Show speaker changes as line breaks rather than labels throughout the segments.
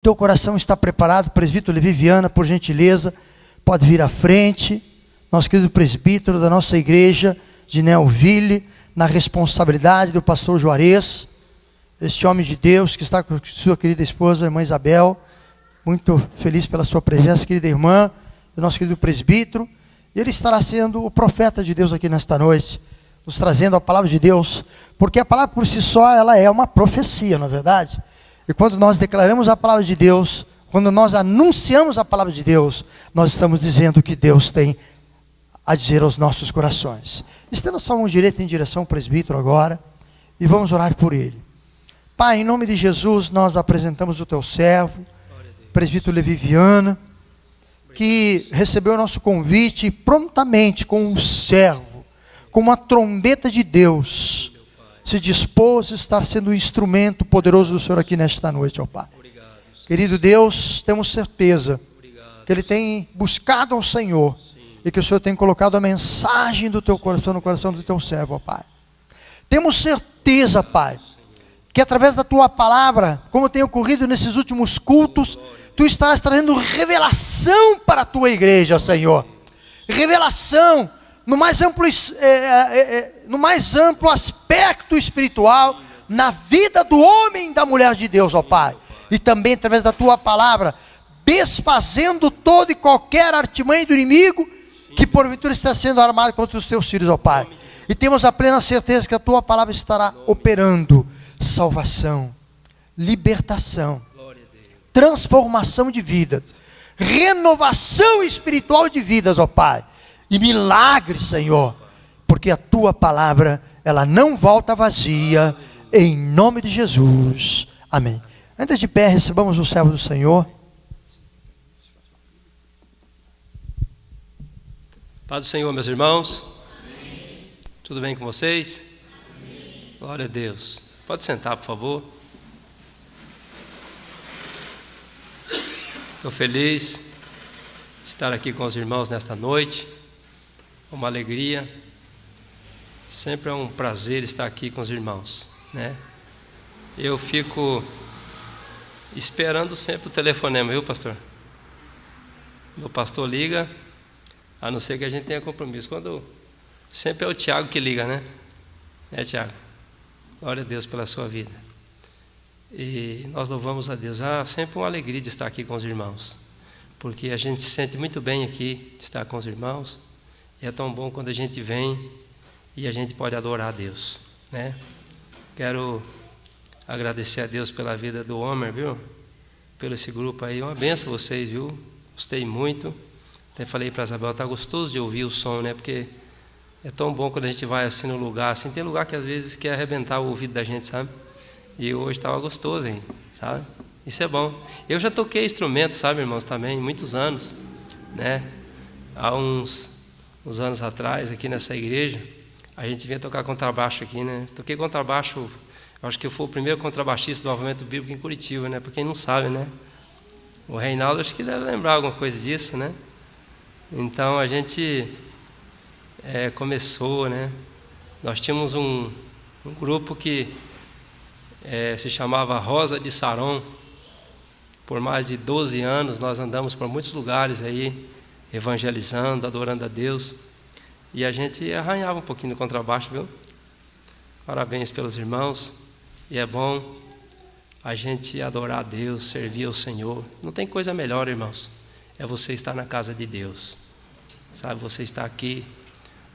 Teu coração está preparado, presbítero Levi Viana, por gentileza, pode vir à frente. Nosso querido presbítero da nossa igreja de Neuville, na responsabilidade do pastor Juarez, este homem de Deus que está com sua querida esposa, a irmã Isabel, muito feliz pela sua presença, querida irmã, do nosso querido presbítero. Ele estará sendo o profeta de Deus aqui nesta noite, nos trazendo a palavra de Deus, porque a palavra por si só, ela é uma profecia, não é verdade? E quando nós declaramos a palavra de Deus, quando nós anunciamos a palavra de Deus, nós estamos dizendo o que Deus tem a dizer aos nossos corações. Estenda sua mão direita em direção ao presbítero agora, e vamos orar por ele. Pai, em nome de Jesus, nós apresentamos o teu servo, presbítero Levi Viana, que recebeu o nosso convite e prontamente, como um servo, como uma trombeta de Deus, se dispôs a estar sendo um instrumento poderoso do Senhor aqui nesta noite, ó Pai. Querido Deus, temos certeza que Ele tem buscado ao Senhor e que o Senhor tem colocado a mensagem do teu coração no coração do teu servo, ó Pai. Temos certeza, Pai, que através da tua palavra, como tem ocorrido nesses últimos cultos, tu estarás trazendo revelação para a tua igreja, Senhor. Revelação no mais amplo aspecto espiritual, na vida do homem e da mulher de Deus, ó Pai. E também através da tua palavra, desfazendo toda e qualquer artimanha do inimigo, que porventura está sendo armado contra os teus filhos, ó Pai. E temos a plena certeza que a tua palavra estará operando salvação, libertação, transformação de vidas, renovação espiritual de vidas, ó Pai. E milagres, Senhor, porque a tua palavra, ela não volta vazia, em nome de Jesus, amém. Antes de pé, recebamos o servo do Senhor.
Paz do Senhor, meus irmãos. Amém. Tudo bem com vocês? Amém. Glória a Deus. Pode sentar, por favor. Estou feliz de estar aqui com os irmãos nesta noite. Uma alegria. Sempre é um prazer estar aqui com os irmãos, né? Eu fico esperando sempre o telefonema, viu, pastor? Meu pastor liga, a não ser que a gente tenha compromisso. Sempre é o Tiago que liga, né? É, Tiago? Glória a Deus pela sua vida. E nós louvamos a Deus. Sempre uma alegria de estar aqui com os irmãos, porque a gente se sente muito bem aqui de estar com os irmãos. E é tão bom quando a gente vem e a gente pode adorar a Deus, né? Quero agradecer a Deus pela vida do Homer, viu? Pelo esse grupo aí, uma benção vocês, viu? Gostei muito. Até falei para a Isabel, tá gostoso de ouvir o som, né? Porque é tão bom quando a gente vai assim no lugar, assim, tem lugar que às vezes quer arrebentar o ouvido da gente, sabe? E hoje estava gostoso, hein? Sabe? Isso é bom. Eu já toquei instrumento, sabe, irmãos, também, muitos anos, né? Há uns anos atrás, aqui nessa igreja, a gente vinha tocar contrabaixo aqui, né? Toquei contrabaixo, acho que eu fui o primeiro contrabaixista do Avivamento Bíblico em Curitiba, né? Para quem não sabe, né? O Reinaldo acho que deve lembrar alguma coisa disso, né? Então a gente começou, né? Nós tínhamos um grupo que se chamava Rosa de Saron. Por mais de 12 anos nós andamos por muitos lugares aí, evangelizando, adorando a Deus, e a gente arranhava um pouquinho do contrabaixo, viu? Parabéns pelos irmãos, e é bom a gente adorar a Deus, servir ao Senhor. Não tem coisa melhor, irmãos, é você estar na casa de Deus, sabe? Você está aqui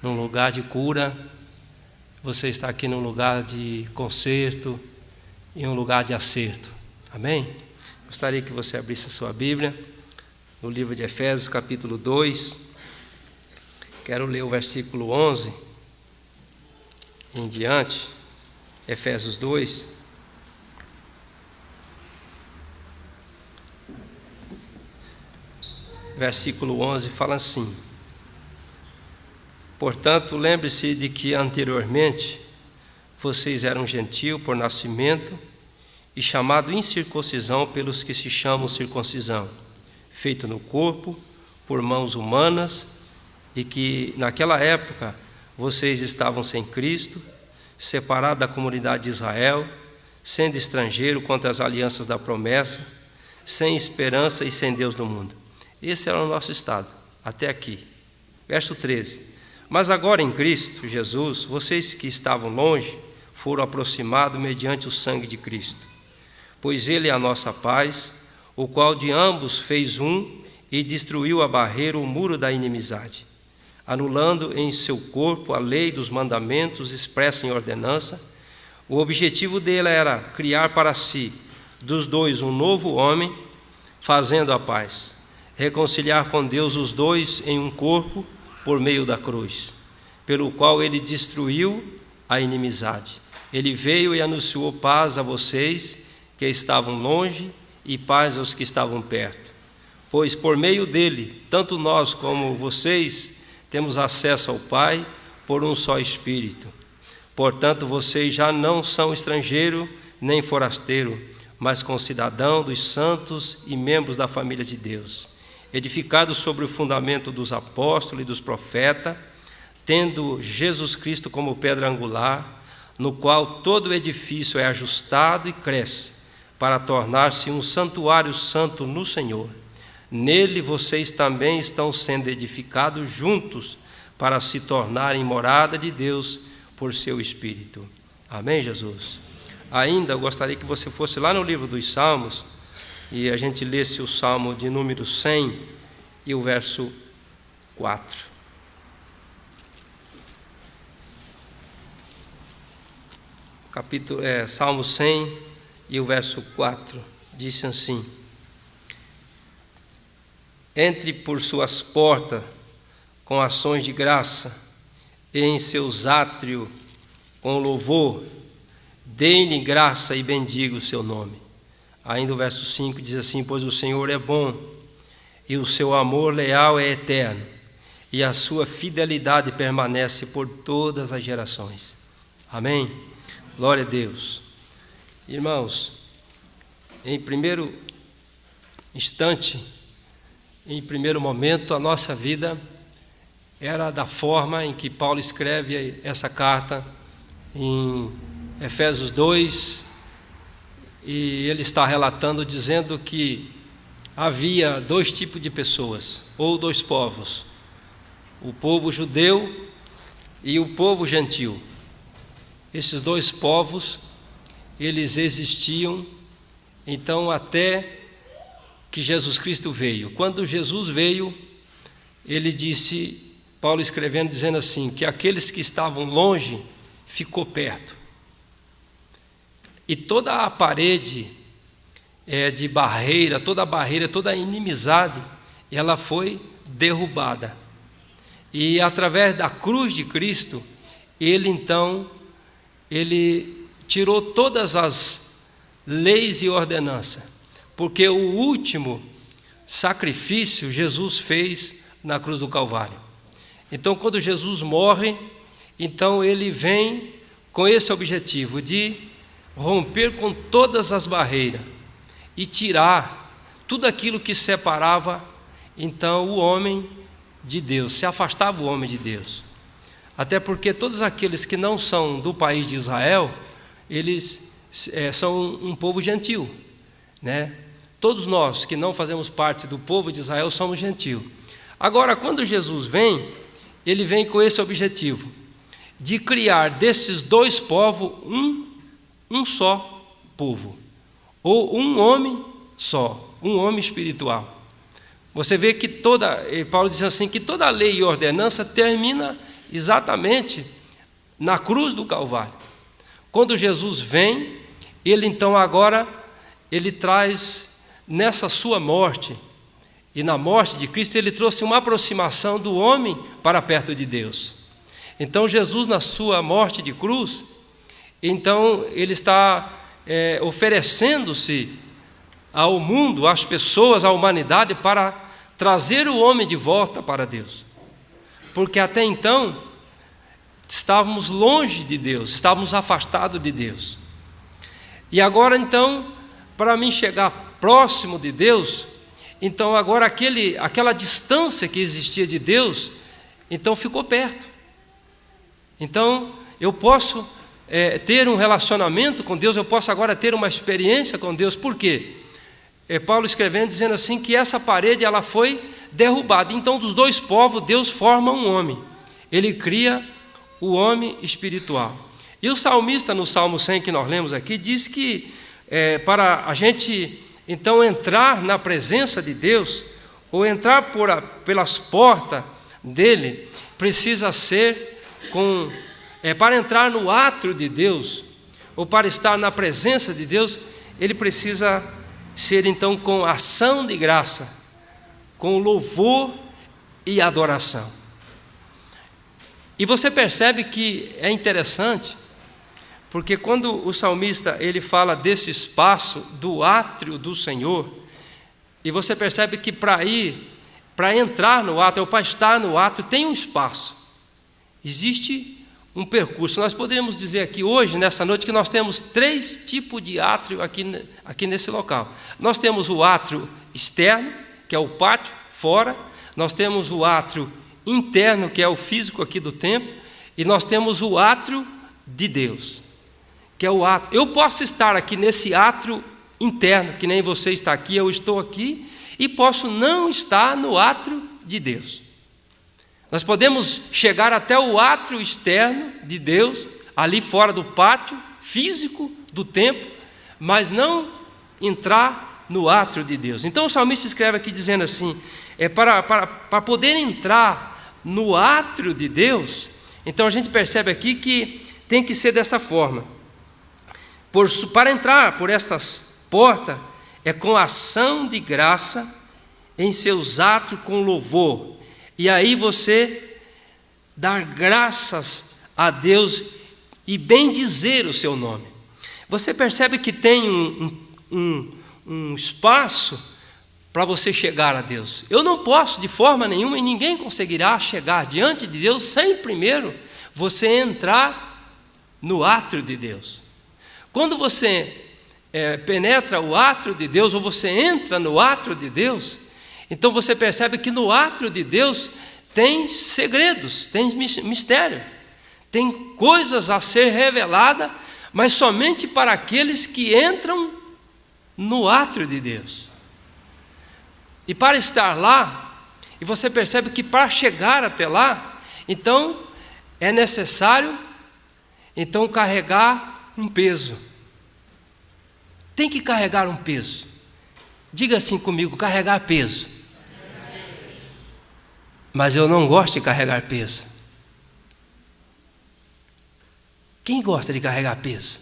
num lugar de cura, você está aqui num lugar de conserto, em um lugar de acerto, amém? Gostaria que você abrisse a sua Bíblia no livro de Efésios, capítulo 2, quero ler o versículo 11 em diante. Efésios 2, versículo 11, fala assim: portanto, lembre-se de que anteriormente vocês eram gentios por nascimento e chamado incircuncisão pelos que se chamam circuncisão, feito no corpo, por mãos humanas, e que naquela época vocês estavam sem Cristo, separados da comunidade de Israel, sendo estrangeiro contra as alianças da promessa, sem esperança e sem Deus no mundo. Esse era o nosso estado, até aqui. Verso 13. Mas agora em Cristo Jesus, vocês que estavam longe, foram aproximados mediante o sangue de Cristo. Pois Ele é a nossa paz, o qual de ambos fez um e destruiu a barreira, o muro da inimizade, anulando em seu corpo a lei dos mandamentos expressa em ordenança. O objetivo dele era criar para si, dos dois, um novo homem, fazendo a paz, reconciliar com Deus os dois em um corpo por meio da cruz, pelo qual ele destruiu a inimizade. Ele veio e anunciou paz a vocês que estavam longe e paz aos que estavam perto. Pois por meio dele, tanto nós como vocês, temos acesso ao Pai por um só Espírito. Portanto, vocês já não são estrangeiro nem forasteiro, mas concidadão dos santos e membros da família de Deus, edificados sobre o fundamento dos apóstolos e dos profetas, tendo Jesus Cristo como pedra angular, no qual todo o edifício é ajustado e cresce, para tornar-se um santuário santo no Senhor. Nele vocês também estão sendo edificados juntos, para se tornarem morada de Deus por seu Espírito. Amém, Jesus? Ainda eu gostaria que você fosse lá no livro dos Salmos e a gente lesse o Salmo de número 100 e o verso 4. Salmo 100 e o verso 4, disse assim: entre por suas portas com ações de graça, e em seus átrios com louvor, dê-lhe graça e bendiga o seu nome. Ainda o verso 5 diz assim: pois o Senhor é bom, e o seu amor leal é eterno, e a sua fidelidade permanece por todas as gerações. Amém? Glória a Deus. Irmãos, em primeiro instante, em primeiro momento, a nossa vida era da forma em que Paulo escreve essa carta em Efésios 2, e ele está relatando, dizendo que havia dois tipos de pessoas, ou dois povos, o povo judeu e o povo gentil. Esses dois povos, eles existiam, então, até que Jesus Cristo veio. Quando Jesus veio, ele disse, Paulo escrevendo, dizendo assim, que aqueles que estavam longe, ficou perto. E toda a parede de barreira, toda a inimizade, ela foi derrubada. E através da cruz de Cristo, ele então, ele tirou todas as leis e ordenanças, porque o último sacrifício Jesus fez na cruz do Calvário. Então, quando Jesus morre, então ele vem com esse objetivo de romper com todas as barreiras e tirar tudo aquilo que separava então o homem de Deus, se afastava o homem de Deus. Até porque todos aqueles que não são do país de Israel, eles são um povo gentil, né? Todos nós que não fazemos parte do povo de Israel somos gentil. Agora, quando Jesus vem, ele vem com esse objetivo de criar desses dois povos um só povo, ou um homem só, um homem espiritual. Você vê que Paulo diz assim, que toda a lei e ordenança termina exatamente na cruz do Calvário. Quando Jesus vem, ele então agora, ele traz nessa sua morte, e na morte de Cristo, ele trouxe uma aproximação do homem para perto de Deus. Então Jesus, na sua morte de cruz, então ele está oferecendo-se ao mundo, às pessoas, à humanidade, para trazer o homem de volta para Deus. Porque até então, estávamos longe de Deus, estávamos afastados de Deus. E agora então, para mim chegar próximo de Deus, então agora aquela distância que existia de Deus, então ficou perto. Então eu posso ter um relacionamento com Deus, eu posso agora ter uma experiência com Deus. Por quê? Paulo escrevendo, dizendo assim, que essa parede ela foi derrubada. Então, dos dois povos, Deus forma um homem. Ele cria o homem espiritual. E o salmista, no Salmo 100 que nós lemos aqui, diz que para a gente, então, entrar na presença de Deus, ou entrar pelas portas dele, precisa ser para entrar no átrio de Deus, ou para estar na presença de Deus, ele precisa ser, então, com ação de graça, com louvor e adoração. E você percebe que é interessante, porque quando o salmista ele fala desse espaço do átrio do Senhor, e você percebe que para entrar no átrio, ou para estar no átrio, tem um espaço, existe um percurso. Nós poderíamos dizer aqui hoje, nessa noite, que nós temos 3 tipos de átrio aqui nesse local. Nós temos o átrio externo, que é o pátio, fora. Nós temos o átrio interno, que é o físico aqui do templo. E nós temos o átrio de Deus, que é o átrio. Eu posso estar aqui nesse átrio interno, que nem você está aqui, eu estou aqui, e posso não estar no átrio de Deus. Nós podemos chegar até o átrio externo de Deus, ali fora do pátio físico do templo, mas não entrar no átrio de Deus. Então o salmista escreve aqui dizendo assim, para poder entrar no átrio de Deus, então a gente percebe aqui que tem que ser dessa forma. Para entrar por estas portas, é com ação de graça em seus átrios com louvor. E aí você dar graças a Deus e bendizer o seu nome. Você percebe que tem um espaço para você chegar a Deus. Eu não posso de forma nenhuma, e ninguém conseguirá chegar diante de Deus sem primeiro você entrar no átrio de Deus. Quando você penetra o átrio de Deus, ou você entra no átrio de Deus, então você percebe que no átrio de Deus tem segredos, tem mistério, tem coisas a ser reveladas, mas somente para aqueles que entram no átrio de Deus. E para estar lá, e você percebe que para chegar até lá, então é necessário então carregar um peso. Tem que carregar um peso. Diga assim comigo, carregar peso. Mas eu não gosto de carregar peso. Quem gosta de carregar peso?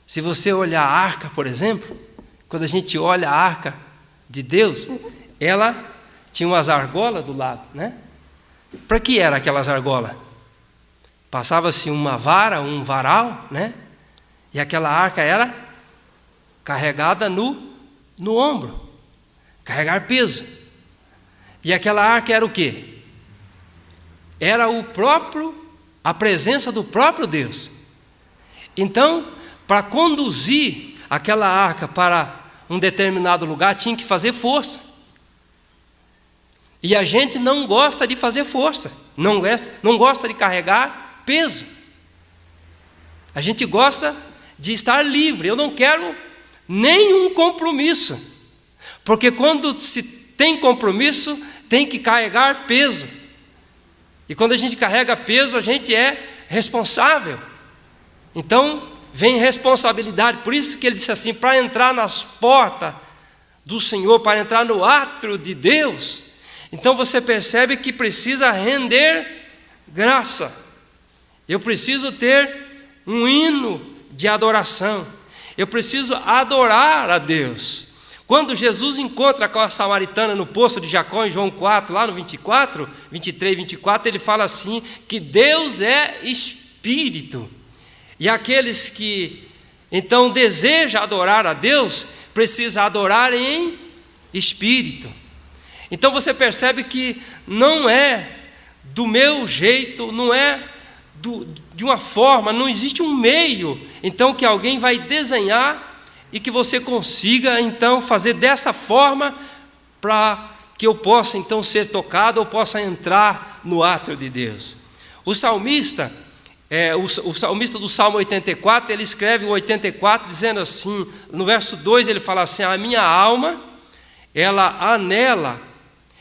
Se você olhar a arca, por exemplo, quando a gente olha a arca de Deus, ela tinha umas argolas do lado, né? Para que eram aquelas argolas? Passava-se uma vara, um varal, né? E aquela arca era carregada no ombro, carregar peso. E aquela arca era o quê? Era a presença do próprio Deus. Então, para conduzir aquela arca para um determinado lugar, tinha que fazer força. E a gente não gosta de fazer força, não gosta de carregar peso. A gente gosta de estar livre. Eu não quero nenhum compromisso, porque quando se tem compromisso, tem que carregar peso. E quando a gente carrega peso, a gente é responsável. Então, vem responsabilidade. Por isso que ele disse assim, para entrar nas portas do Senhor, para entrar no átrio de Deus, então você percebe que precisa render graça. Eu preciso ter um hino de adoração. Eu preciso adorar a Deus. Quando Jesus encontra com a samaritana no poço de Jacó, em João 4, lá no 23, 24, ele fala assim, que Deus é Espírito. E aqueles que, então, desejam adorar a Deus, precisam adorar em Espírito. Então você percebe que não é do meu jeito, não é de uma forma, não existe um meio, então, que alguém vai desenhar e que você consiga, então, fazer dessa forma para que eu possa, então, ser tocado ou possa entrar no átrio de Deus. O salmista, O salmista do Salmo 84, ele escreve o 84 dizendo assim, no verso 2 ele fala assim: a minha alma, ela anela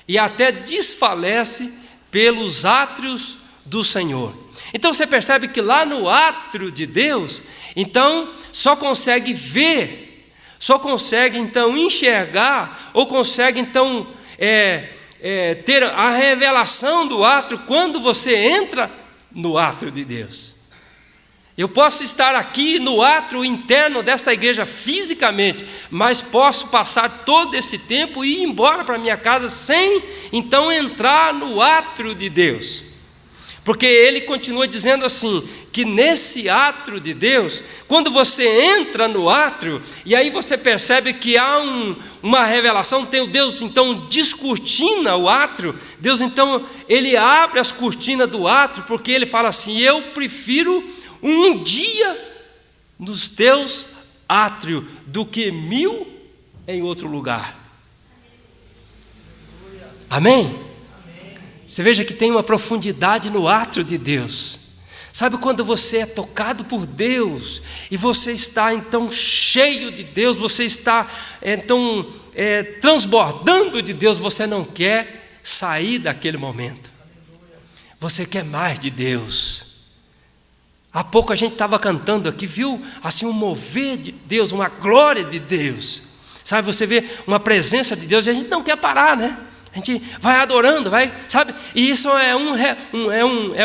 e até desfalece pelos átrios do Senhor. Então você percebe que lá no átrio de Deus, então só consegue ver, só consegue então enxergar, ou consegue então ter a revelação do átrio quando você entra no átrio de Deus. Eu posso estar aqui no átrio interno desta igreja fisicamente, mas posso passar todo esse tempo e ir embora para minha casa sem então entrar no átrio de Deus. Porque ele continua dizendo assim, que nesse átrio de Deus, quando você entra no átrio, e aí você percebe que há uma revelação, Deus então descortina o átrio, Deus então, ele abre as cortinas do átrio, porque ele fala assim: eu prefiro um dia nos teus átrios do que 1000 em outro lugar. Amém? Você veja que tem uma profundidade no átrio de Deus. Sabe quando você é tocado por Deus e você está então cheio de Deus, você está então transbordando de Deus, você não quer sair daquele momento. Você quer mais de Deus. Há pouco a gente estava cantando aqui, viu assim um mover de Deus, uma glória de Deus. Sabe, você vê uma presença de Deus e a gente não quer parar, né? A gente vai adorando, sabe? E isso é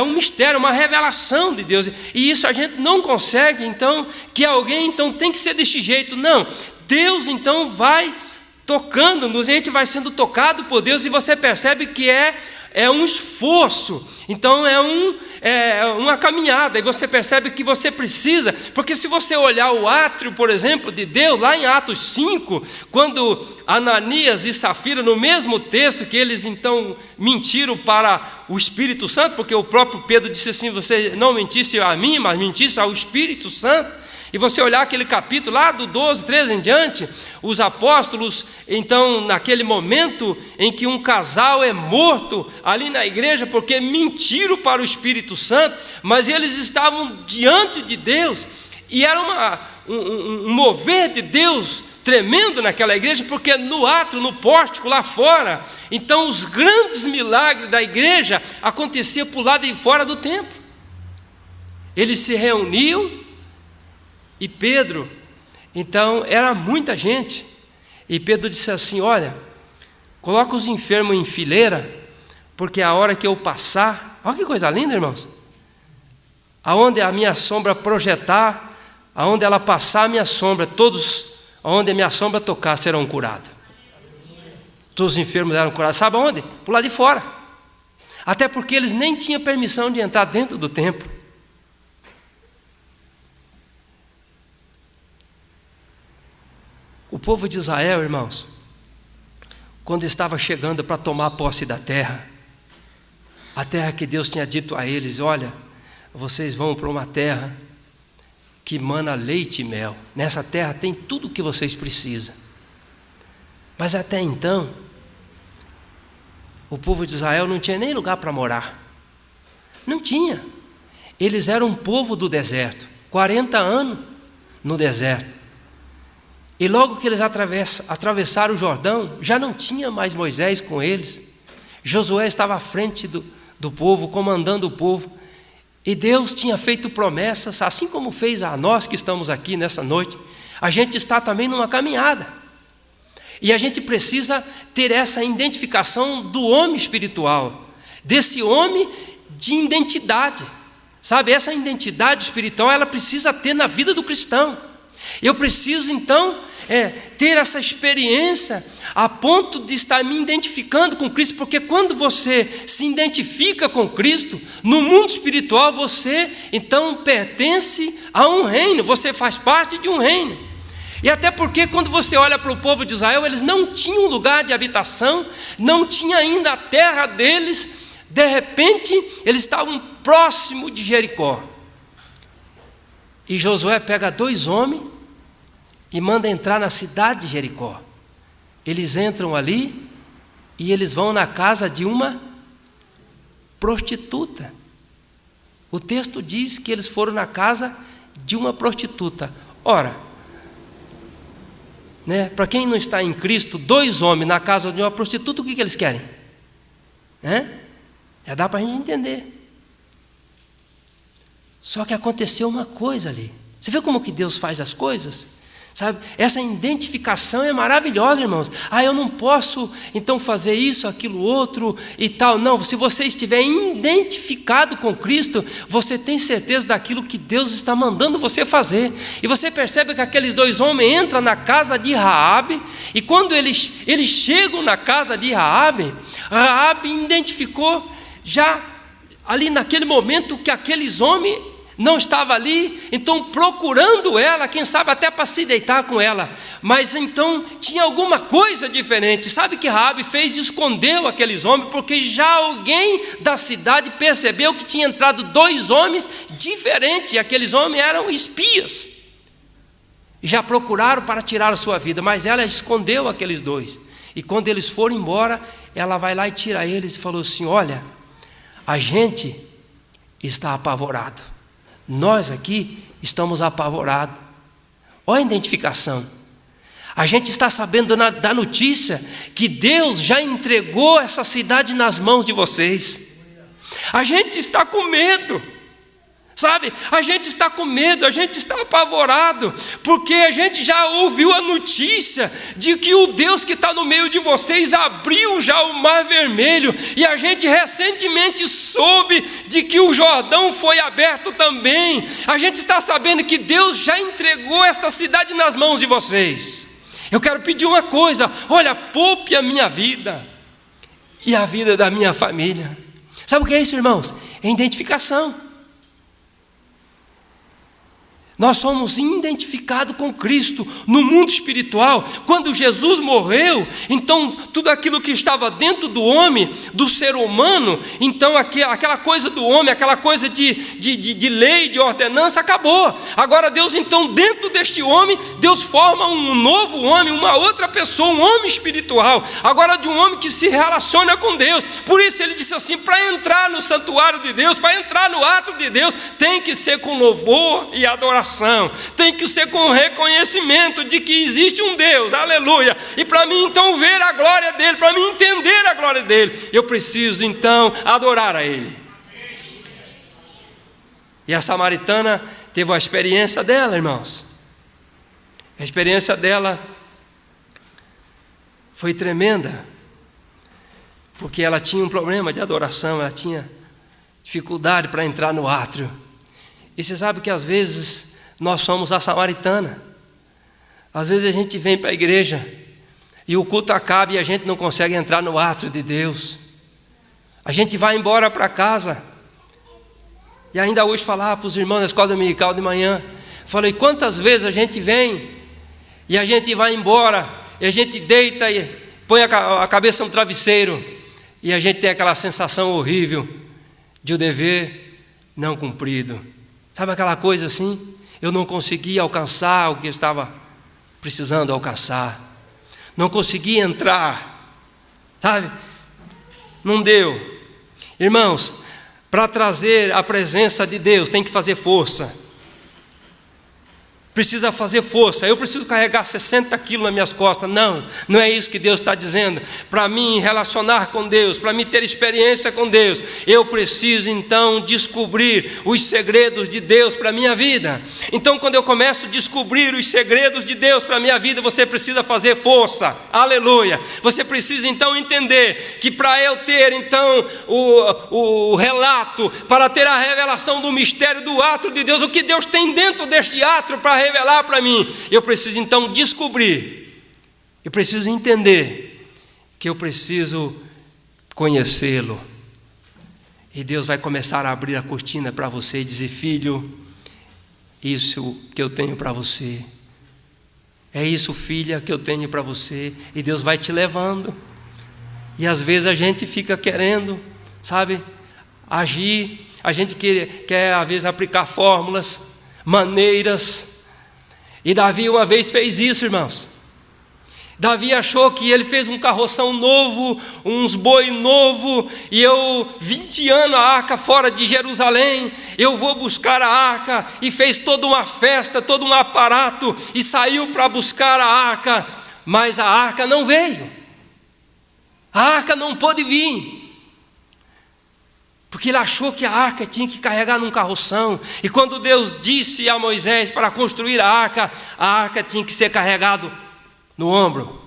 um mistério, uma revelação de Deus. E isso a gente não consegue, então, que alguém então tem que ser deste jeito. Não, Deus então vai tocando-nos, a gente vai sendo tocado por Deus e você percebe que é um esforço, então é uma caminhada, e você percebe que você precisa, porque se você olhar o átrio, por exemplo, de Deus, lá em Atos 5, quando Ananias e Safira, no mesmo texto que eles então mentiram para o Espírito Santo, porque o próprio Pedro disse assim: você não mentisse a mim, mas mentisse ao Espírito Santo. E você olhar aquele capítulo lá do 12, 13 em diante, os apóstolos, então, naquele momento em que um casal é morto ali na igreja, porque mentiram para o Espírito Santo, mas eles estavam diante de Deus, e era um mover de Deus tremendo naquela igreja, porque no átrio, no pórtico, lá fora, então os grandes milagres da igreja aconteciam por lá de fora do templo. Eles se reuniam, e Pedro, então, era muita gente, e Pedro disse assim: olha, coloca os enfermos em fileira, porque a hora que eu passar, olha que coisa linda, irmãos, aonde a minha sombra projetar, aonde ela passar a minha sombra, todos, aonde a minha sombra tocar, serão curados. Todos os enfermos eram curados, sabe aonde? Por lá de fora, até porque eles nem tinham permissão de entrar dentro do templo. O povo de Israel, irmãos, quando estava chegando para tomar posse da terra, a terra que Deus tinha dito a eles: olha, vocês vão para uma terra que mana leite e mel, nessa terra tem tudo o que vocês precisam. Mas até então, o povo de Israel não tinha nem lugar para morar, não tinha. Eles eram um povo do deserto, 40 anos no deserto. E logo que eles atravessaram o Jordão, já não tinha mais Moisés com eles. Josué estava à frente do povo, comandando o povo. E Deus tinha feito promessas, assim como fez a nós que estamos aqui nessa noite. A gente está também numa caminhada. E a gente precisa ter essa identificação do homem espiritual, desse homem de identidade. Sabe, essa identidade espiritual, ela precisa ter na vida do cristão. Eu preciso então ter essa experiência a ponto de estar me identificando com Cristo, porque quando você se identifica com Cristo, no mundo espiritual você então pertence a um reino, você faz parte de um reino. E até porque quando você olha para o povo de Israel, eles não tinham lugar de habitação, não tinha ainda a terra deles, de repente eles estavam próximo de Jericó. E Josué pega 2 homens e manda entrar na cidade de Jericó. Eles entram ali e eles vão na casa de uma prostituta. O texto diz que eles foram na casa de uma prostituta. Ora, né, para quem não está em Cristo, 2 homens na casa de uma prostituta, o que eles querem? Já dá para a gente entender. Só que aconteceu uma coisa ali. Você vê como que Deus faz as coisas? Sabe? Essa identificação é maravilhosa, irmãos. Eu não posso então fazer isso, aquilo, outro e tal. Não, se você estiver identificado com Cristo, você tem certeza daquilo que Deus está mandando você fazer. E você percebe que aqueles 2 homens entram na casa de Raabe, e quando eles chegam na casa de Raabe, Raabe identificou já ali naquele momento que aqueles homens não estavam ali, então procurando ela, quem sabe até para se deitar com ela, mas então tinha alguma coisa diferente. Sabe o que Raabe fez? Escondeu aqueles homens, porque já alguém da cidade percebeu que tinha entrado 2 homens diferentes, e aqueles homens eram espias, e já procuraram para tirar a sua vida, mas ela escondeu aqueles 2, e quando eles foram embora, ela vai lá e tira eles, e falou assim: olha, a gente está apavorado, nós aqui estamos apavorados. Olha a identificação. A gente está sabendo da notícia que Deus já entregou essa cidade nas mãos de vocês. A gente está com medo, sabe? A gente está com medo, a gente está apavorado, porque a gente já ouviu a notícia de que o Deus que está no meio de vocês abriu já o Mar Vermelho, e a gente recentemente soube de que o Jordão foi aberto também. A gente está sabendo que Deus já entregou esta cidade nas mãos de vocês. Eu quero pedir uma coisa: olha, poupe a minha vida e a vida da minha família. Sabe o que é isso, irmãos? É identificação. Nós somos identificados com Cristo no mundo espiritual. Quando Jesus morreu, então tudo aquilo que estava dentro do homem, do ser humano, então aquela coisa do homem, aquela coisa de lei, de ordenança, acabou. Agora Deus, então, dentro deste homem, Deus forma um novo homem, uma outra pessoa, um homem espiritual, agora de um homem que se relaciona com Deus. Por isso ele disse assim: para entrar no santuário de Deus, para entrar no átrio de Deus, tem que ser com louvor e adoração. Tem que ser com reconhecimento de que existe um Deus, aleluia. E para mim então ver a glória dele, para mim entender a glória dele, eu preciso então adorar a ele. E a samaritana teve a experiência dela, irmãos. A experiência dela foi tremenda, porque ela tinha um problema de adoração, ela tinha dificuldade para entrar no átrio. E você sabe que às vezes nós somos a samaritana. Às vezes a gente vem para a igreja e o culto acaba e a gente não consegue entrar no átrio de Deus. A gente vai embora para casa. E ainda hoje falava para os irmãos na escola dominical de manhã, falei: quantas vezes a gente vem e a gente vai embora, e a gente deita e põe a cabeça no travesseiro, e a gente tem aquela sensação horrível de o dever não cumprido. Sabe aquela coisa assim? Eu não consegui alcançar o que eu estava precisando alcançar. Não consegui entrar. Sabe? Não deu. Irmãos, para trazer a presença de Deus tem que fazer força. Precisa fazer força. Eu preciso carregar 60 quilos nas minhas costas. Não é isso que Deus está dizendo. Para mim relacionar com Deus, para mim ter experiência com Deus, eu preciso então descobrir os segredos de Deus para a minha vida. Então quando eu começo a descobrir os segredos de Deus para a minha vida, você precisa fazer força, aleluia. Você precisa então entender que para eu ter então o relato, para ter a revelação do mistério do átrio de Deus, o que Deus tem dentro deste átrio para revelar para mim, eu preciso então descobrir, eu preciso entender que eu preciso conhecê-lo. E Deus vai começar a abrir a cortina para você e dizer: filho, isso que eu tenho para você, é isso, filha, que eu tenho para você. E Deus vai te levando. E às vezes a gente fica querendo, sabe, agir, a gente quer às vezes aplicar fórmulas, maneiras. E Davi uma vez fez isso, irmãos. Davi achou que ele fez um carroção novo, uns boi novo, e 20 anos a arca fora de Jerusalém, eu vou buscar a arca, e fez toda uma festa, todo um aparato, e saiu para buscar a arca, mas a arca não veio, a arca não pôde vir, porque ele achou que a arca tinha que carregar num carroção, e quando Deus disse a Moisés para construir a arca tinha que ser carregado no ombro.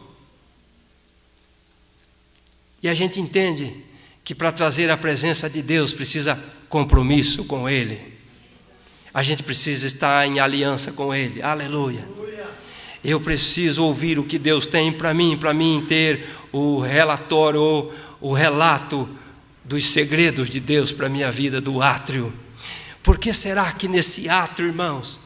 E a gente entende que para trazer a presença de Deus precisa compromisso com Ele. A gente precisa estar em aliança com Ele. Aleluia. Eu preciso ouvir o que Deus tem para mim ter o relatório ou o relato dos segredos de Deus para a minha vida, do átrio. Por que será que nesse átrio, irmãos,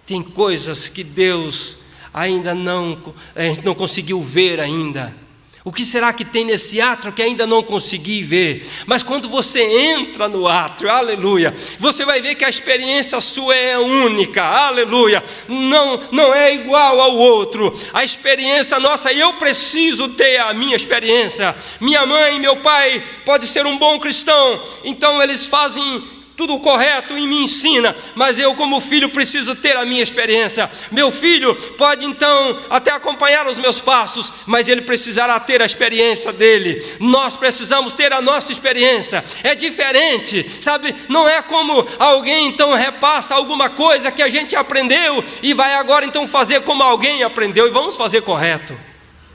tem coisas que Deus a gente não conseguiu ver ainda? O que será que tem nesse átrio que ainda não consegui ver? Mas quando você entra no átrio, aleluia, você vai ver que a experiência sua é única, aleluia, não é igual ao outro. A experiência nossa, eu preciso ter a minha experiência. Minha mãe e meu pai podem ser um bom cristão, então eles fazem tudo correto e me ensina, mas eu como filho preciso ter a minha experiência. Meu filho pode então até acompanhar os meus passos, mas ele precisará ter a experiência dele. Nós precisamos ter a nossa experiência. É diferente, sabe? Não é como alguém então repassa alguma coisa que a gente aprendeu e vai agora então fazer como alguém aprendeu e vamos fazer correto.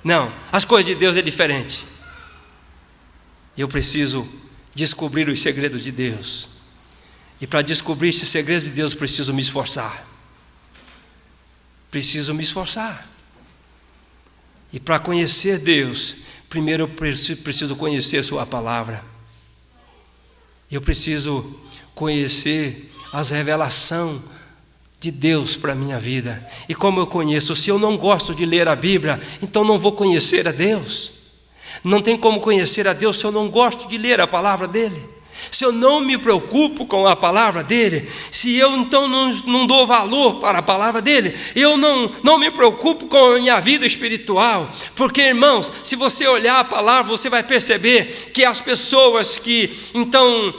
Não, as coisas de Deus é diferente. Eu preciso descobrir os segredos de Deus. E para descobrir esses segredos de Deus, preciso me esforçar. Preciso me esforçar. E para conhecer Deus, primeiro eu preciso conhecer Sua palavra. Eu preciso conhecer as revelações de Deus para a minha vida. E como eu conheço? Se eu não gosto de ler a Bíblia, então não vou conhecer a Deus. Não tem como conhecer a Deus se eu não gosto de ler a palavra dEle. Se eu não me preocupo com a palavra dEle, se eu então não dou valor para a palavra dEle, eu não me preocupo com a minha vida espiritual, porque irmãos, se você olhar a palavra, você vai perceber que as pessoas que então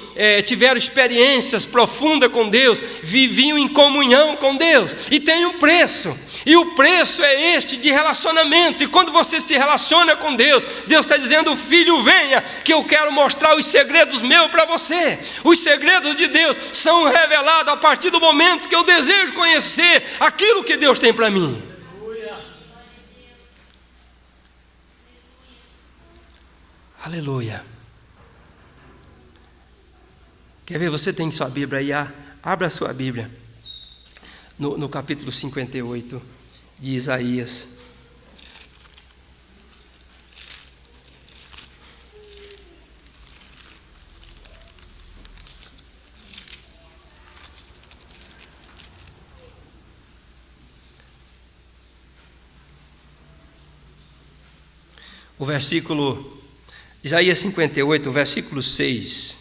tiveram experiências profundas com Deus, viviam em comunhão com Deus, e tem um preço, e o preço é este de relacionamento. E quando você se relaciona com Deus, Deus está dizendo: filho, venha, que eu quero mostrar os segredos meus para você. Os segredos de Deus são revelados a partir do momento que eu desejo conhecer aquilo que Deus tem para mim. Aleluia. Quer ver? Você tem sua Bíblia aí? Abra a sua Bíblia no capítulo 58 de Isaías. O versículo, Isaías 58, versículo 6.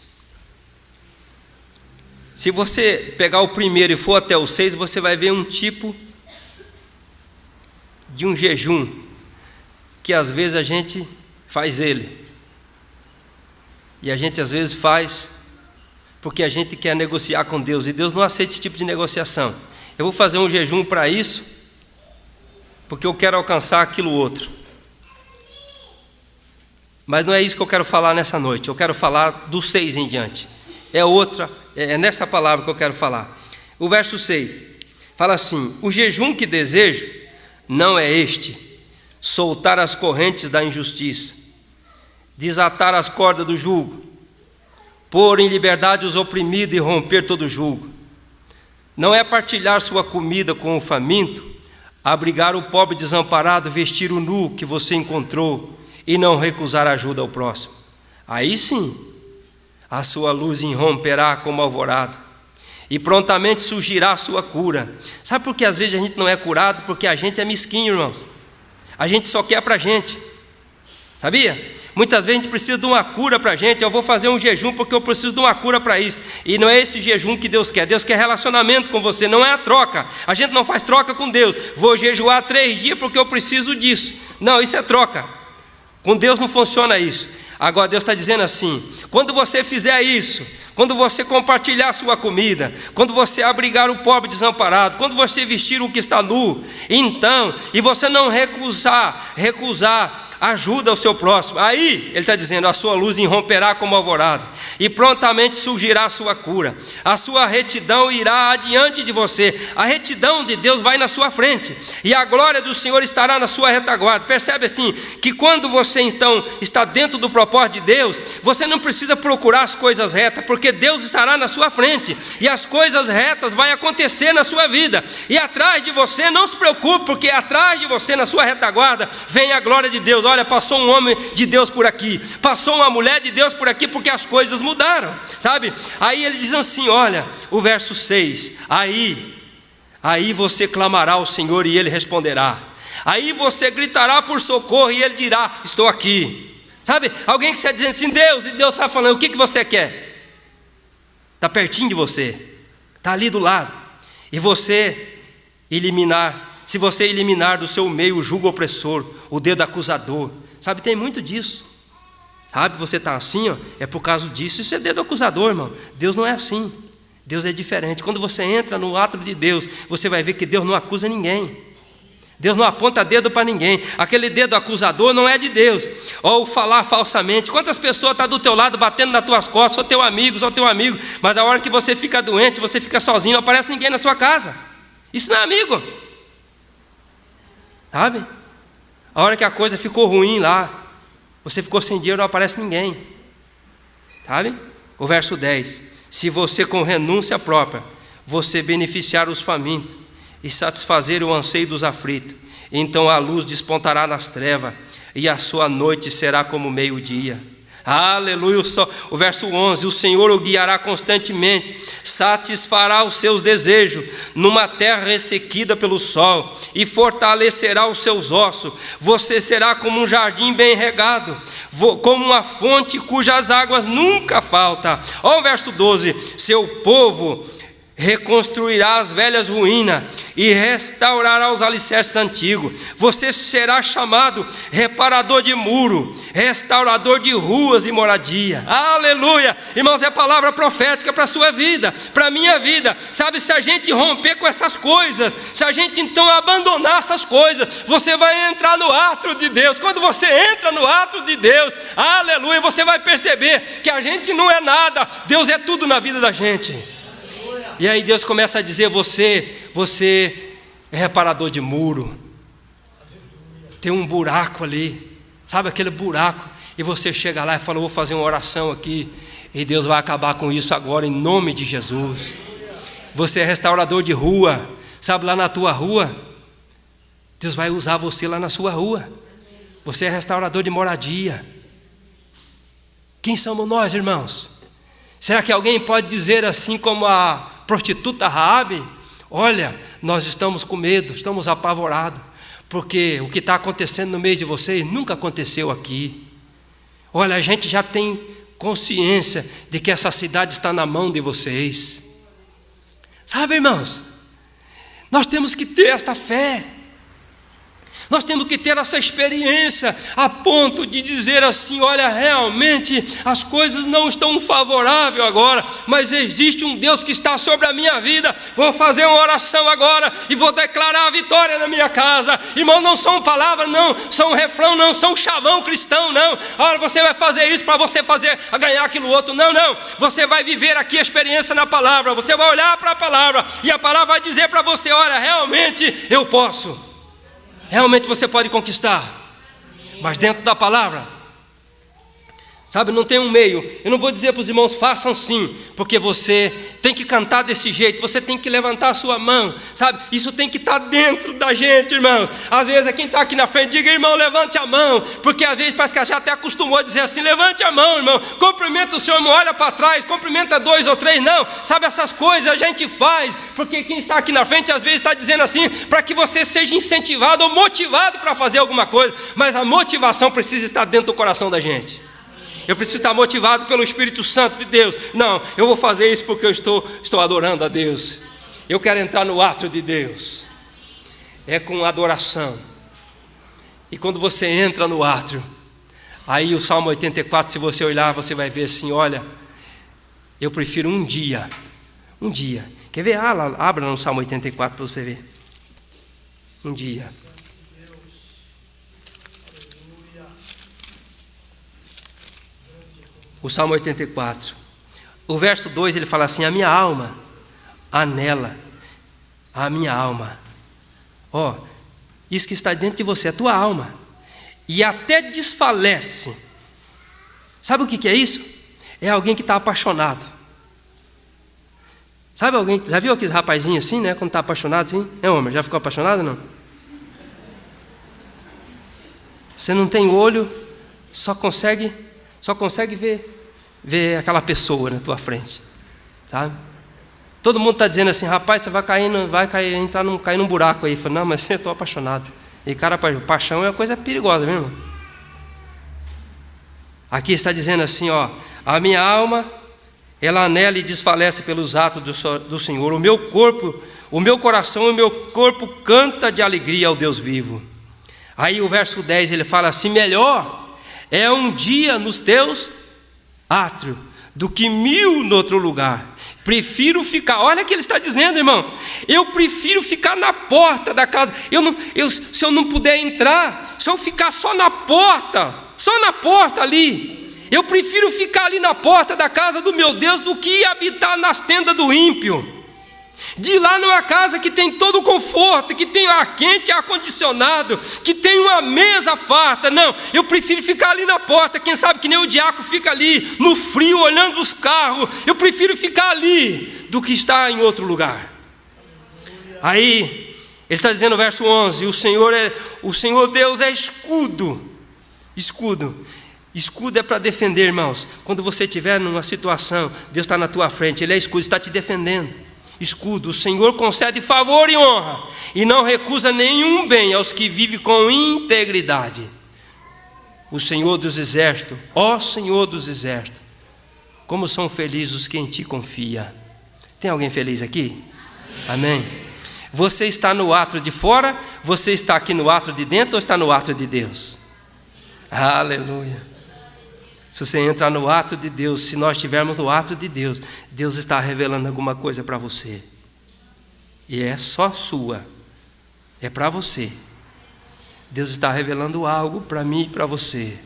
Se você pegar o primeiro e for até o 6, você vai ver um tipo de um jejum, que às vezes a gente faz ele. E a gente às vezes faz porque a gente quer negociar com Deus, e Deus não aceita esse tipo de negociação. Eu vou fazer um jejum para isso, porque eu quero alcançar aquilo outro. Mas não é isso que eu quero falar nessa noite. Eu quero falar do 6 em diante. É nessa palavra que eu quero falar. O verso 6 fala assim: o jejum que desejo não é este: soltar as correntes da injustiça, desatar as cordas do jugo, pôr em liberdade os oprimidos e romper todo jugo. Não é partilhar sua comida com o faminto, abrigar o pobre desamparado, vestir o nu que você encontrou, e não recusar ajuda ao próximo. Aí sim, a sua luz irromperá como alvorada, e prontamente surgirá a sua cura. Sabe por que às vezes a gente não é curado? Porque a gente é mesquinho, irmãos. A gente só quer para a gente. Sabia? Muitas vezes a gente precisa de uma cura para a gente. Eu vou fazer um jejum porque eu preciso de uma cura para isso. E não é esse jejum que Deus quer. Deus quer relacionamento com você, não é a troca. A gente não faz troca com Deus. Vou jejuar 3 dias porque eu preciso disso. Não, isso é troca. Com Deus não funciona isso. Agora Deus está dizendo assim: quando você fizer isso, quando você compartilhar a sua comida, quando você abrigar o pobre desamparado, quando você vestir o que está nu, então, e você não recusar ajuda ao seu próximo, aí ele está dizendo: a sua luz irromperá como alvorada, e prontamente surgirá a sua cura, a sua retidão irá adiante de você. A retidão de Deus vai na sua frente, e a glória do Senhor estará na sua retaguarda. Percebe assim, que quando você então está dentro do propósito de Deus, você não precisa procurar as coisas retas, porque Deus estará na sua frente, e as coisas retas vai acontecer na sua vida, e atrás de você, não se preocupe, porque atrás de você, na sua retaguarda, vem a glória de Deus. Olha, passou um homem de Deus por aqui, passou uma mulher de Deus por aqui, porque as coisas mudaram, sabe? Aí ele diz assim, olha, o verso 6, aí você clamará ao Senhor e Ele responderá, aí você gritará por socorro e Ele dirá: estou aqui. Sabe, alguém que está dizendo assim, Deus, e Deus está falando: o que você quer? Está pertinho de você, está ali do lado, e você se você eliminar do seu meio o jugo opressor, o dedo acusador, sabe, tem muito disso, sabe, você está assim, ó, é por causa disso. Isso é dedo acusador, irmão. Deus não é assim, Deus é diferente. Quando você entra no ato de Deus, você vai ver que Deus não acusa ninguém, Deus não aponta dedo para ninguém. Aquele dedo acusador não é de Deus. Ou falar falsamente. Quantas pessoas estão do teu lado batendo nas tuas costas, sou teu amigo, mas a hora que você fica doente, você fica sozinho, não aparece ninguém na sua casa. Isso não é amigo, sabe? A hora que a coisa ficou ruim lá, você ficou sem dinheiro, não aparece ninguém, sabe? O verso 10, se você com renúncia própria, você beneficiar os famintos e satisfazer o anseio dos aflitos, então a luz despontará nas trevas e a sua noite será como meio-dia. Aleluia. O verso 11, o Senhor o guiará constantemente, satisfará os seus desejos numa terra ressequida pelo sol e fortalecerá os seus ossos. Você será como um jardim bem regado, como uma fonte cujas águas nunca faltam. Olha o verso 12, seu povo reconstruirá as velhas ruínas e restaurará os alicerces antigos. Você será chamado reparador de muro, restaurador de ruas e moradia. Aleluia, irmãos, é palavra profética para a sua vida, para a minha vida, sabe? Se a gente romper com essas coisas, se a gente então abandonar essas coisas, você vai entrar no átrio de Deus. Quando você entra no átrio de Deus, aleluia, você vai perceber que a gente não é nada, Deus é tudo na vida da gente. E aí Deus começa a dizer: você é reparador de muro, tem um buraco ali, sabe aquele buraco, e você chega lá e fala: vou fazer uma oração aqui, e Deus vai acabar com isso agora em nome de Jesus. Você é restaurador de rua, sabe, lá na tua rua, Deus vai usar você lá na sua rua. Você é restaurador de moradia. Quem somos nós, irmãos? Será que alguém pode dizer assim como a prostituta Raabe: olha, nós estamos com medo, estamos apavorados, porque o que está acontecendo no meio de vocês nunca aconteceu aqui. Olha, a gente já tem consciência de que essa cidade está na mão de vocês. Sabe, irmãos, nós temos que ter esta fé. Nós temos que ter essa experiência a ponto de dizer assim: olha, realmente as coisas não estão favoráveis agora, mas existe um Deus que está sobre a minha vida. Vou fazer uma oração agora e vou declarar a vitória na minha casa. Irmão, não são palavras, não, são refrão, não, são chavão cristão, não. Olha, você vai fazer isso para você ganhar aquilo outro. Não, você vai viver aqui a experiência na palavra. Você vai olhar para a palavra e a palavra vai dizer para você: olha, realmente eu posso. Realmente você pode conquistar, mas dentro da palavra. Sabe, não tem um meio. Eu não vou dizer para os irmãos, façam sim, porque você tem que cantar desse jeito, você tem que levantar a sua mão, sabe? Isso tem que estar dentro da gente, irmãos. Às vezes, quem está aqui na frente, diga, irmão, levante a mão, porque às vezes parece que a gente até acostumou a dizer assim, levante a mão, irmão, cumprimenta o Senhor, irmão, olha para trás, cumprimenta 2 ou 3, não, sabe, essas coisas a gente faz, porque quem está aqui na frente, às vezes está dizendo assim, para que você seja incentivado ou motivado para fazer alguma coisa, mas a motivação precisa estar dentro do coração da gente. Eu preciso estar motivado pelo Espírito Santo de Deus. Não, eu vou fazer isso porque eu estou adorando a Deus. Eu quero entrar no átrio de Deus. É com adoração. E quando você entra no átrio, aí o Salmo 84, se você olhar, você vai ver assim, olha, eu prefiro um dia. Um dia. Quer ver? Abra no Salmo 84 para você ver. Um dia. O Salmo 84, o verso 2, ele fala assim, a minha alma anela, a minha alma, isso que está dentro de você, a tua alma, e até desfalece. Sabe o que é isso? É alguém que está apaixonado. Sabe alguém, já viu aqueles rapazinhos assim, né, quando está apaixonado assim? Homem, já ficou apaixonado ou não? Você não tem olho, só consegue ver aquela pessoa na tua frente, sabe? Todo mundo está dizendo assim, rapaz, você vai cair num buraco aí. Falo, não, mas eu estou apaixonado. E cara, paixão é uma coisa perigosa, meu irmão. Aqui está dizendo assim, a minha alma, ela anela e desfalece pelos atos do Senhor. O meu coração e o meu corpo canta de alegria ao Deus vivo. Aí o verso 10, ele fala assim, melhor é um dia nos teus átrios do que 1000 no outro lugar. Prefiro ficar, olha o que ele está dizendo, irmão. Eu prefiro ficar na porta da casa. Se eu não puder entrar, se eu ficar só na porta ali, eu prefiro ficar ali na porta da casa do meu Deus do que habitar nas tendas do ímpio. De lá numa casa que tem todo o conforto, que tem ar quente, ar condicionado, que tem uma mesa farta. Não, eu prefiro ficar ali na porta, quem sabe que nem o diácono fica ali, no frio, olhando os carros. Eu prefiro ficar ali do que estar em outro lugar. Aí, ele está dizendo no verso 11, o Senhor Deus é escudo. Escudo é para defender, irmãos. Quando você estiver numa situação, Deus está na tua frente, Ele é escudo, está te defendendo. Escudo, o Senhor concede favor e honra, e não recusa nenhum bem aos que vivem com integridade. O Senhor dos exércitos, ó Senhor dos exércitos, como são felizes os que em Ti confia. Tem alguém feliz aqui? Amém? Você está no átrio de fora, você está aqui no átrio de dentro ou está no átrio de Deus? Aleluia. Se você entrar no átrio de Deus, se nós estivermos no átrio de Deus, Deus está revelando alguma coisa para você. E é só sua. É para você. Deus está revelando algo para mim e para você.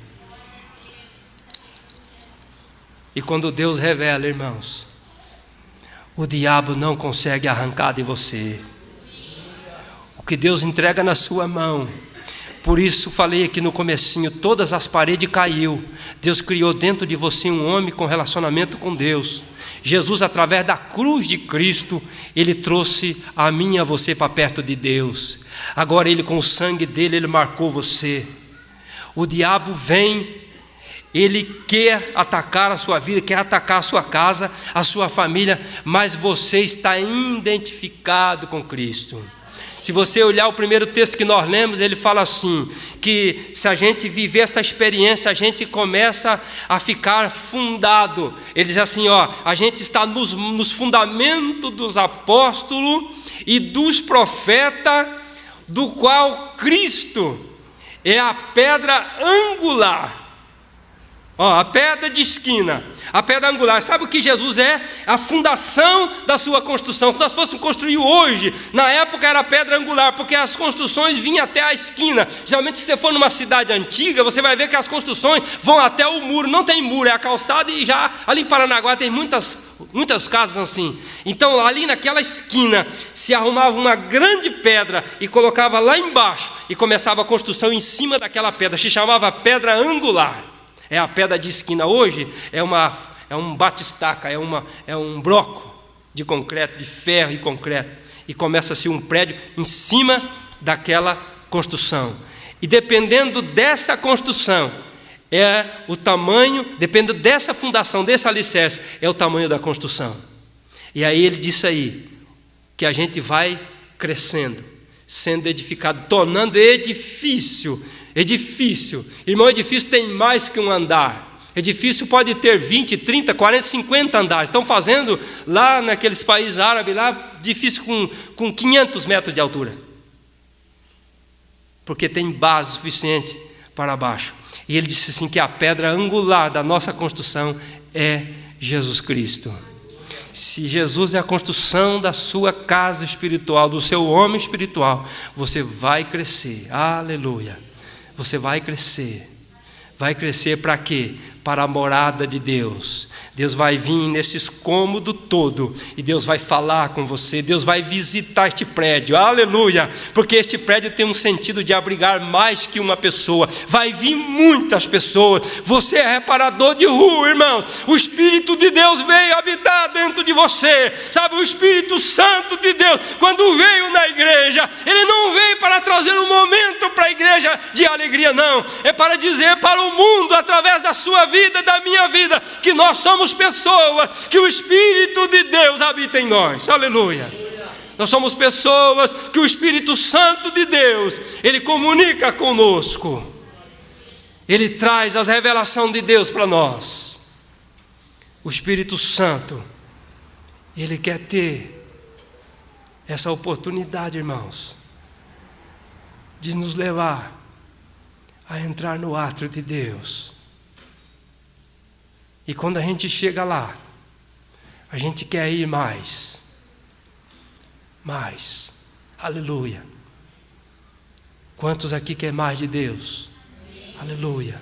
E quando Deus revela, irmãos, o diabo não consegue arrancar de você. O que Deus entrega na sua mão. Por isso falei aqui no comecinho, todas as paredes caiu. Deus criou dentro de você um homem com relacionamento com Deus. Jesus, através da cruz de Cristo, Ele trouxe a mim e a você para perto de Deus. Agora Ele, com o sangue dele, Ele marcou você. O diabo vem, ele quer atacar a sua vida, quer atacar a sua casa, a sua família, mas você está identificado com Cristo. Se você olhar o primeiro texto que nós lemos, ele fala assim, que se a gente viver essa experiência, a gente começa a ficar fundado. Ele diz assim, a gente está nos fundamentos dos apóstolos e dos profetas, do qual Cristo é a pedra angular. A pedra de esquina, a pedra angular. Sabe o que Jesus é? A fundação da sua construção. Se nós fôssemos construir hoje, na época era a pedra angular, porque as construções vinham até a esquina. Geralmente, se você for numa cidade antiga, você vai ver que as construções vão até o muro. Não tem muro, é a calçada, e já ali em Paranaguá tem muitas casas assim. Então ali naquela esquina se arrumava uma grande pedra e colocava lá embaixo, e começava a construção em cima daquela pedra. Se chamava pedra angular. É a pedra de esquina. Hoje é um batistaca, é um bloco de concreto, de ferro e concreto. E começa-se um prédio em cima daquela construção. E dependendo dessa construção, é o tamanho, dependendo dessa fundação, desse alicerce, é o tamanho da construção. E aí ele disse aí, que a gente vai crescendo, sendo edificado, tornando edifício. Irmão, edifício tem mais que um andar. Edifício pode ter 20, 30, 40, 50 andares. Estão fazendo lá naqueles países árabes, lá, edifício com 500 metros de altura. Porque tem base suficiente para baixo. E ele disse assim que a pedra angular da nossa construção é Jesus Cristo. Se Jesus é a construção da sua casa espiritual, do seu homem espiritual, você vai crescer. Aleluia. Você vai crescer. Vai crescer para quê? Para a morada de Deus. Deus vai vir nesse cômodo todo e Deus vai falar com você. Deus vai visitar este prédio, aleluia, porque este prédio tem um sentido de abrigar mais que uma pessoa. Vai vir muitas pessoas. Você é reparador de rua, irmãos. O Espírito de Deus veio habitar dentro de você, sabe? O Espírito Santo de Deus, quando veio na igreja, ele não veio para trazer um momento para a igreja de alegria, não. É para dizer para o mundo, através da sua vida, da minha vida, que nós somos pessoas, que o Espírito de Deus habita em nós, aleluia. Nós somos pessoas que o Espírito Santo de Deus, ele comunica conosco, ele traz as revelações de Deus para nós. O Espírito Santo, ele quer ter essa oportunidade, irmãos, de nos levar a entrar no átrio de Deus. E quando a gente chega lá, a gente quer ir mais, aleluia. Quantos aqui quer mais de Deus? Aleluia.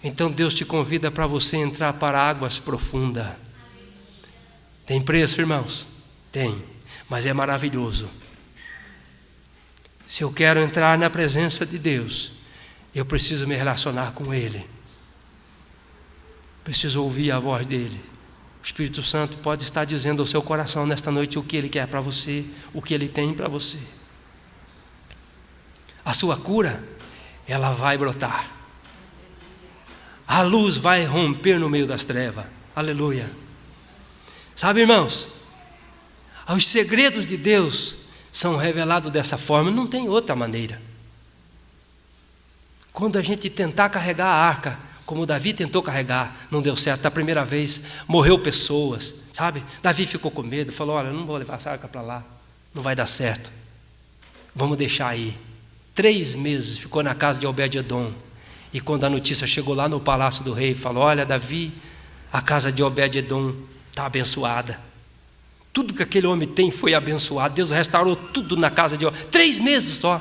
Então Deus te convida para você entrar para águas profundas. Tem preço, irmãos? Tem, mas é maravilhoso. Se eu quero entrar na presença de Deus, eu preciso me relacionar com Ele. Preciso ouvir a voz dEle. O Espírito Santo pode estar dizendo ao seu coração nesta noite o que Ele quer para você, o que Ele tem para você. A sua cura, ela vai brotar. A luz vai romper no meio das trevas. Aleluia. Sabe, irmãos, os segredos de Deus são revelados dessa forma, não tem outra maneira. Quando a gente tentar carregar a arca, como Davi tentou carregar, não deu certo. A primeira vez, morreu pessoas, sabe? Davi ficou com medo, falou, olha, não vou levar essa arca para lá, não vai dar certo. Vamos deixar aí. 3 meses ficou na casa de Obed-edom. E quando a notícia chegou lá no palácio do rei, falou, olha, Davi, a casa de Obed-edom está abençoada. Tudo que aquele homem tem foi abençoado. Deus restaurou tudo na casa de Obed-edom. 3 meses só.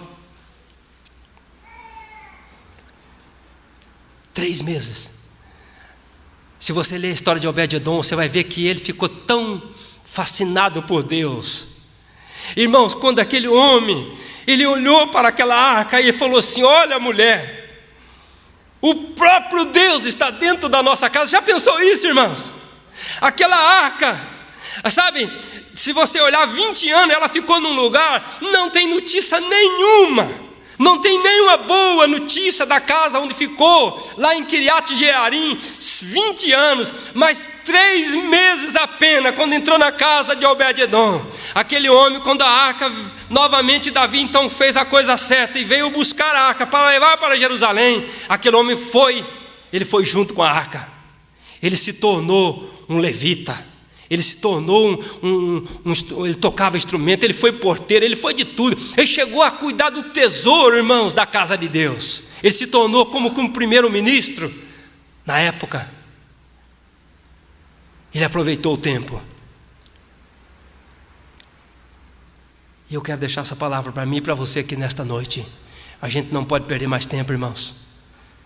3 meses. Se você ler a história de Obed-edom, você vai ver que ele ficou tão fascinado por Deus. Irmãos, quando aquele homem, ele olhou para aquela arca e falou assim, olha, mulher, o próprio Deus está dentro da nossa casa. Já pensou isso, irmãos? Aquela arca, sabe, se você olhar 20 anos, ela ficou num lugar, não tem notícia nenhuma. Não tem nenhuma boa notícia da casa onde ficou, lá em Kiriat Jearim, 20 anos, mas 3 meses apenas, quando entrou na casa de Obed-edom. Aquele homem, quando a arca, novamente Davi então fez a coisa certa e veio buscar a arca para levar para Jerusalém. Aquele homem ele foi junto com a arca. Ele se tornou um levita. Ele se tornou ele tocava instrumento, ele foi porteiro, ele foi de tudo. Ele chegou a cuidar do tesouro, irmãos, da casa de Deus. Ele se tornou como primeiro-ministro na época. Ele aproveitou o tempo. E eu quero deixar essa palavra para mim e para você aqui nesta noite. A gente não pode perder mais tempo, irmãos.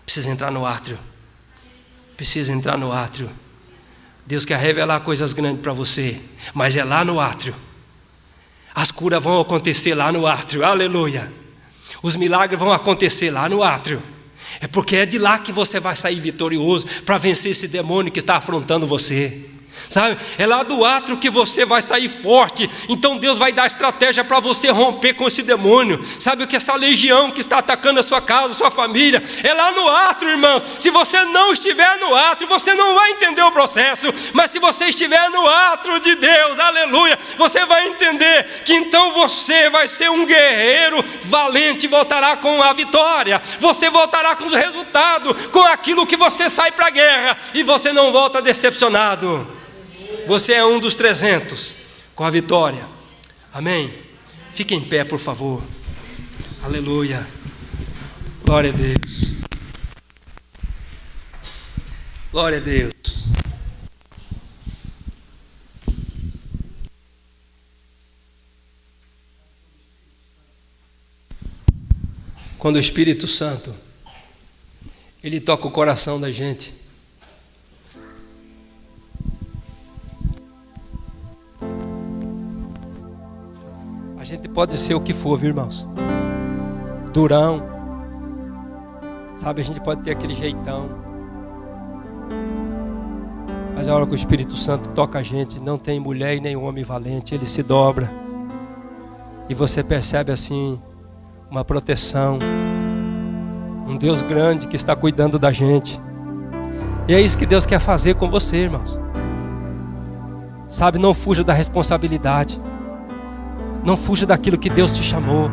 Precisa entrar no átrio. Precisa entrar no átrio. Deus quer revelar coisas grandes para você, mas é lá no átrio. As curas vão acontecer lá no átrio, aleluia. Os milagres vão acontecer lá no átrio. É porque é de lá que você vai sair vitorioso para vencer esse demônio que está afrontando você. Sabe? É lá do átrio que você vai sair forte. Então Deus vai dar estratégia para você romper com esse demônio. Sabe o que essa legião que está atacando a sua casa, a sua família? É lá no átrio, irmãos. Se você não estiver no átrio, você não vai entender o processo. Mas se você estiver no átrio de Deus, aleluia, você vai entender que então você vai ser um guerreiro valente, voltará com a vitória. Você voltará com os resultados, com aquilo que você sai para a guerra, e você não volta decepcionado. Você é um dos 300 com a vitória. Amém? Fique em pé, por favor. Aleluia. Glória a Deus. Glória a Deus. Quando o Espírito Santo, ele toca o coração da gente, a gente pode ser o que for, viu, irmãos? Durão, sabe? A gente pode ter aquele jeitão, mas a hora que o Espírito Santo toca a gente, não tem mulher e nem homem valente, ele se dobra, e você percebe assim uma proteção, um Deus grande que está cuidando da gente. E é isso que Deus quer fazer com você, irmãos. Sabe, não fuja da responsabilidade. Não fuja daquilo que Deus te chamou.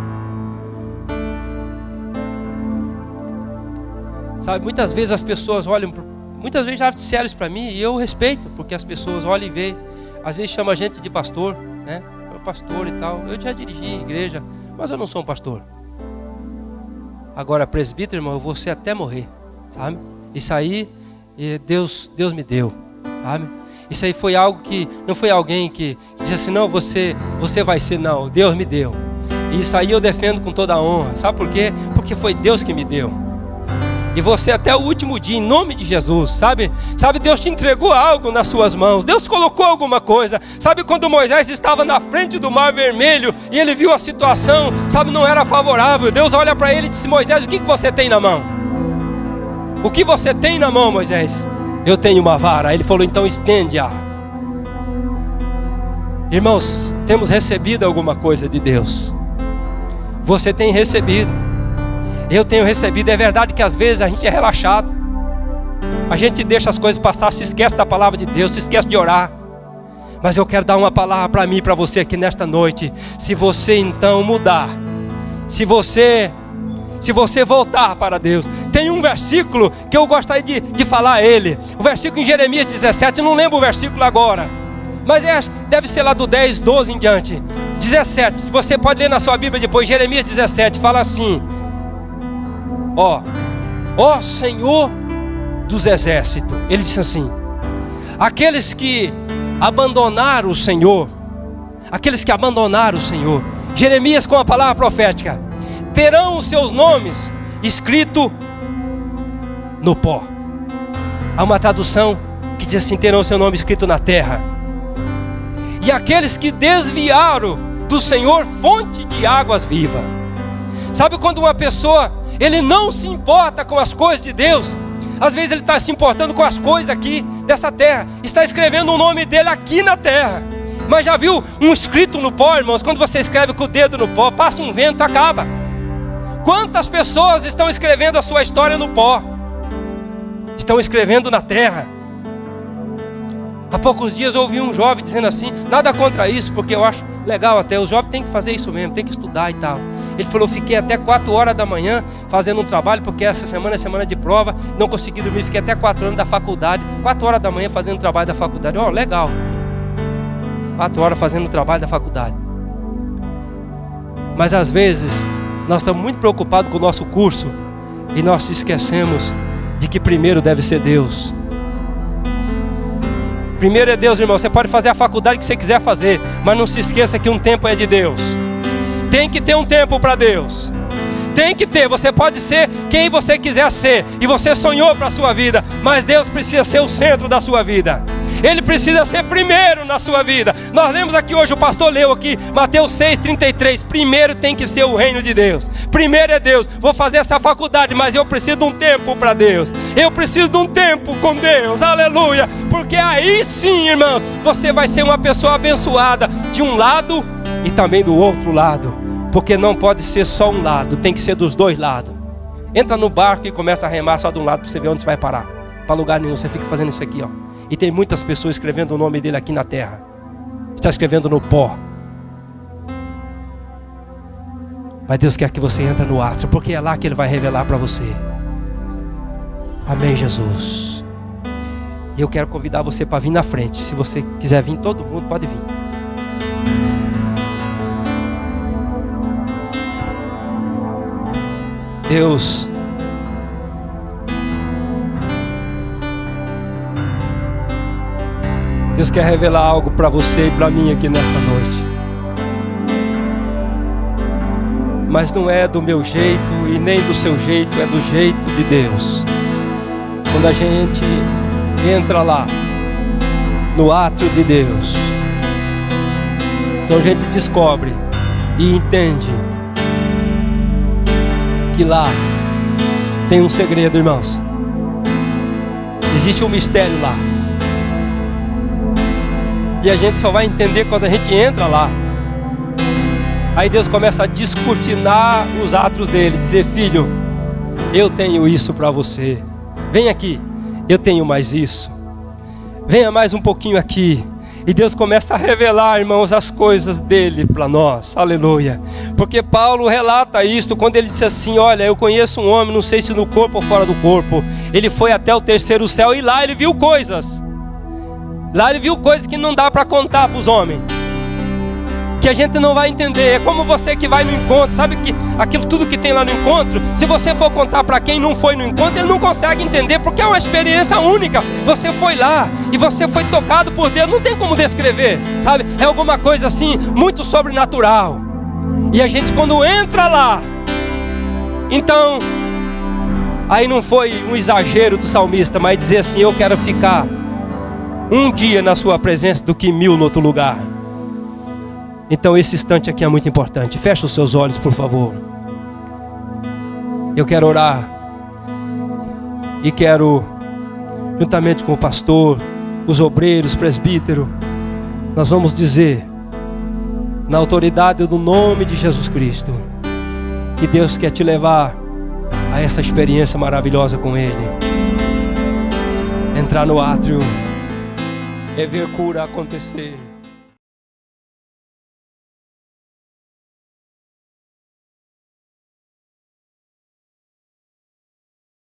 Sabe, muitas vezes as pessoas olham, muitas vezes já disseram isso para mim, e eu respeito, porque as pessoas olham e veem. Às vezes chama a gente de pastor, né? Pastor e tal. Eu já dirigi igreja, mas eu não sou um pastor. Agora, presbítero, irmão, eu vou ser até morrer, sabe? Isso aí, Deus me deu, sabe? Isso aí foi algo que, não foi alguém que disse assim, não, você vai ser, não, Deus me deu. E isso aí eu defendo com toda a honra, sabe por quê? Porque foi Deus que me deu. E você até o último dia, em nome de Jesus, sabe? Sabe, Deus te entregou algo nas suas mãos, Deus colocou alguma coisa. Sabe quando Moisés estava na frente do Mar Vermelho e ele viu a situação, sabe, não era favorável. Deus olha para ele e disse, Moisés, o que você tem na mão? O que você tem na mão, Moisés? Eu tenho uma vara. Ele falou, então estende-a. Irmãos, temos recebido alguma coisa de Deus. Você tem recebido. Eu tenho recebido. É verdade que às vezes a gente é relaxado. A gente deixa as coisas passar, se esquece da palavra de Deus, se esquece de orar. Mas eu quero dar uma palavra para mim e para você aqui nesta noite. Se você então mudar, se você voltar para Deus, tem um versículo que eu gostaria de falar ele. O versículo em Jeremias 17, eu não lembro o versículo agora, mas deve ser lá do 10, 12 em diante. 17, se você pode ler na sua Bíblia depois, Jeremias 17, fala assim: ó Senhor dos exércitos, ele disse assim, aqueles que abandonaram o Senhor, Jeremias com a palavra profética, terão os seus nomes escritos no pó. Há uma tradução que diz assim, terão o seu nome escrito na terra. E aqueles que desviaram do Senhor, fonte de águas vivas. Sabe quando uma pessoa, ele não se importa com as coisas de Deus, às vezes ele está se importando com as coisas aqui dessa terra, está escrevendo o nome dele aqui na terra. Mas já viu um escrito no pó, irmãos? Quando você escreve com o dedo no pó, passa um vento, acaba. Quantas pessoas estão escrevendo a sua história no pó? Estão escrevendo na terra. Há poucos dias eu ouvi um jovem dizendo assim, nada contra isso, porque eu acho legal até, os jovens têm que fazer isso mesmo, tem que estudar e tal. Ele falou, fiquei até 4 horas da manhã fazendo um trabalho, porque essa semana é semana de prova, não consegui dormir, fiquei até 4 anos da faculdade, 4 horas da manhã fazendo o trabalho da faculdade. Legal. 4 horas fazendo o trabalho da faculdade. Mas às vezes nós estamos muito preocupados com o nosso curso e nós esquecemos de que primeiro deve ser Deus. Primeiro é Deus, irmão. Você pode fazer a faculdade que você quiser fazer, mas não se esqueça que um tempo é de Deus. Tem que ter um tempo para Deus. Tem que ter. Você pode ser quem você quiser ser, e você sonhou para a sua vida, mas Deus precisa ser o centro da sua vida. Ele precisa ser primeiro na sua vida. Nós lemos aqui hoje, o pastor leu aqui, Mateus 6,33. Primeiro tem que ser o reino de Deus. Primeiro é Deus. Vou fazer essa faculdade, mas eu preciso de um tempo para Deus. Eu preciso de um tempo com Deus, aleluia. Porque aí sim, irmãos, você vai ser uma pessoa abençoada de um lado e também do outro lado. Porque não pode ser só um lado, tem que ser dos dois lados. Entra no barco e começa a remar só de um lado para você ver onde você vai parar. Para lugar nenhum, você fica fazendo isso aqui, ó. E tem muitas pessoas escrevendo o nome dele aqui na terra. Está escrevendo no pó. Mas Deus quer que você entre no átrio, porque é lá que Ele vai revelar para você. Amém, Jesus. E eu quero convidar você para vir na frente. Se você quiser vir, todo mundo pode vir. Deus quer revelar algo para você e para mim aqui nesta noite. Mas não é do meu jeito e nem do seu jeito, é do jeito de Deus. Quando a gente entra lá no átrio de Deus, então a gente descobre e entende que lá tem um segredo, irmãos. Existe um mistério lá. E a gente só vai entender quando a gente entra lá. Aí Deus começa a descortinar os atos dele, dizer: filho, eu tenho isso para você. Vem aqui, eu tenho mais isso. Venha mais um pouquinho aqui. E Deus começa a revelar, irmãos, as coisas dele para nós. Aleluia. Porque Paulo relata isso quando ele disse assim: olha, eu conheço um homem, não sei se no corpo ou fora do corpo. Ele foi até o terceiro céu e lá ele viu coisas. Lá ele viu coisas que não dá para contar para os homens, que a gente não vai entender. É como você que vai no encontro, sabe que aquilo tudo que tem lá no encontro, se você for contar para quem não foi no encontro, ele não consegue entender, porque é uma experiência única. Você foi lá e você foi tocado por Deus, não tem como descrever, sabe? É alguma coisa assim, muito sobrenatural. E a gente quando entra lá, então, aí não foi um exagero do salmista, mas dizer assim: eu quero ficar um dia na sua presença do que 1000 no outro lugar. Então esse instante aqui é muito importante. Fecha os seus olhos, por favor. Eu quero orar. E quero, juntamente com o pastor, os obreiros, o presbítero, nós vamos dizer, na autoridade do nome de Jesus Cristo, que Deus quer te levar a essa experiência maravilhosa com Ele. Entrar no átrio é ver cura acontecer.